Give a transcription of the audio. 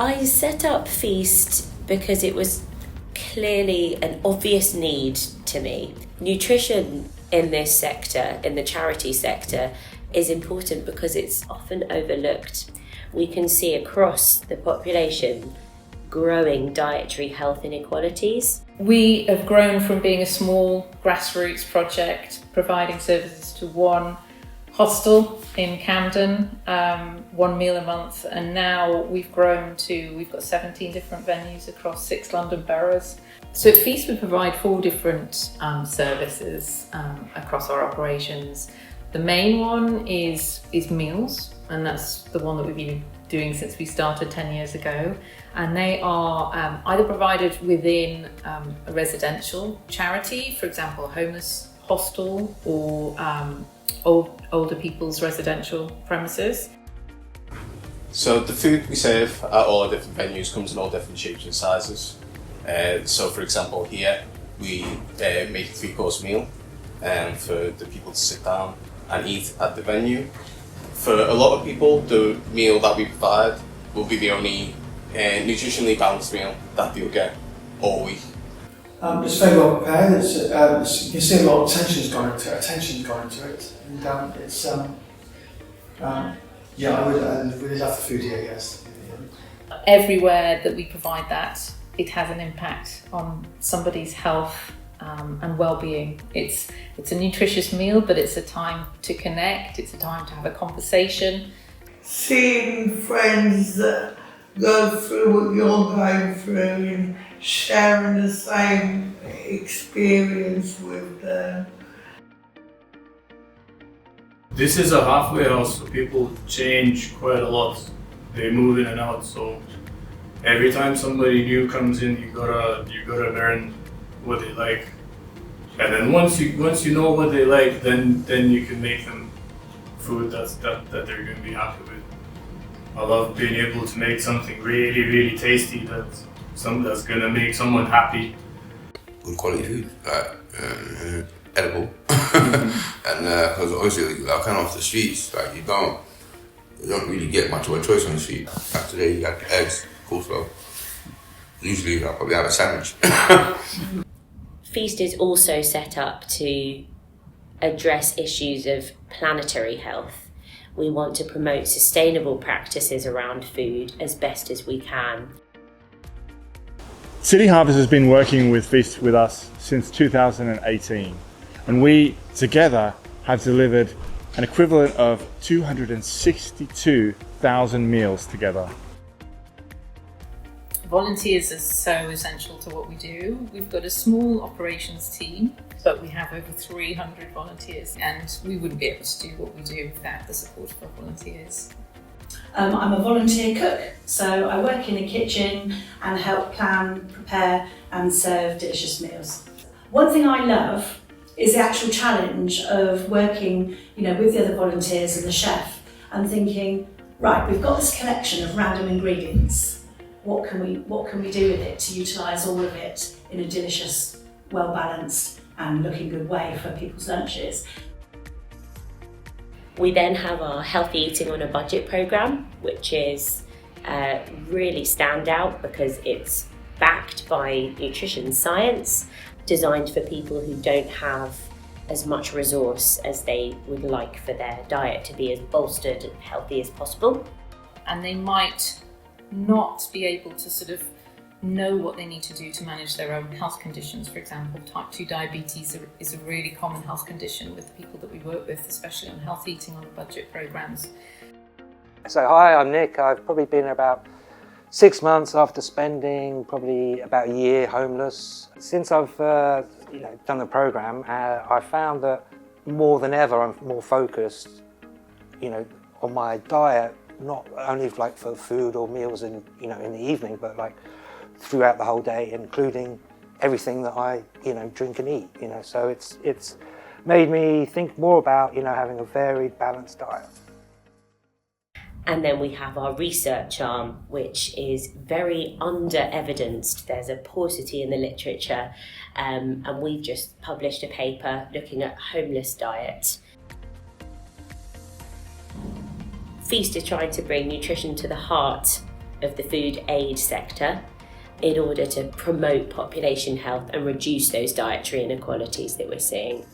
I set up Feast because it was clearly an obvious need to me. Nutrition in this sector, in the charity sector, is important because it's often overlooked. We can see across the population growing dietary health inequalities. We have grown from being a small grassroots project providing services to one hostel in Camden, 1 meal a month, and now we've got 17 different venues across 6 London boroughs. So at Feast we provide 4 different services across our operations. The main one is meals, and that's the one that we've been doing since we started 10 years ago. And they are either provided within a residential charity, for example, a homeless hostel, or older people's residential premises. So the food we serve at all our different venues comes in all different shapes and sizes. So for example here we make a 3-course meal for the people to sit down and eat at the venue. For a lot of people, the meal that we provide will be the only nutritionally balanced meal that they'll get all week. It's very well prepared. You can see a lot of attention's gone into it. And I would really love the food here, yes. Everywhere that we provide that, it has an impact on somebody's health and well-being. It's a nutritious meal, but it's a time to connect, it's a time to have a conversation. Seeing friends that go through what you're going through and sharing the same experience with them. This is a halfway house, so people change quite a lot. They move in and out, so every time somebody new comes in, you gotta learn what they like, and then once you know what they like, then you can make them food that they're going to be happy with. I love being able to make something really, really tasty that's going to make someone happy. Good quality food, edible, and because obviously like kind of off the streets, like you don't really get much of a choice on the street. Like today you got eggs, coleslaw. Usually I'll probably have a sandwich. Feast is also set up to address issues of planetary health. We want to promote sustainable practices around food as best as we can. City Harvest has been working with Feast with us since 2018, and we together have delivered an equivalent of 262,000 meals together. Volunteers are so essential to what we do. We've got a small operations team, but we have over 300 volunteers, and we wouldn't be able to do what we do without the support of our volunteers. I'm a volunteer cook, so I work in a kitchen and help plan, prepare and serve delicious meals. One thing I love is the actual challenge of working, with the other volunteers and the chef and thinking, right, we've got this collection of random ingredients. What can we do with it to utilise all of it in a delicious, well-balanced and looking good way for people's lunches? We then have our Healthy Eating on a Budget programme, which is really standout because it's backed by nutrition science, designed for people who don't have as much resource as they would like for their diet to be as bolstered and healthy as possible. And they might not be able to sort of know what they need to do to manage their own health conditions. For example, type 2 diabetes is a really common health condition with the people that we work with, especially on health eating on a budget programs. So hi, I'm Nick. I've probably been about 6 months after spending probably about a year homeless. Since I've done the program, I found that more than ever I'm more focused, on my diet, not only like for food or meals in the evening, but like throughout the whole day, including everything that I drink and eat. So it's made me think more about having a varied, balanced diet. And then we have our research arm, which is very under-evidenced. There's a paucity in the literature, and we've just published a paper looking at homeless diet. Feast is trying to bring nutrition to the heart of the food aid sector in order to promote population health and reduce those dietary inequalities that we're seeing.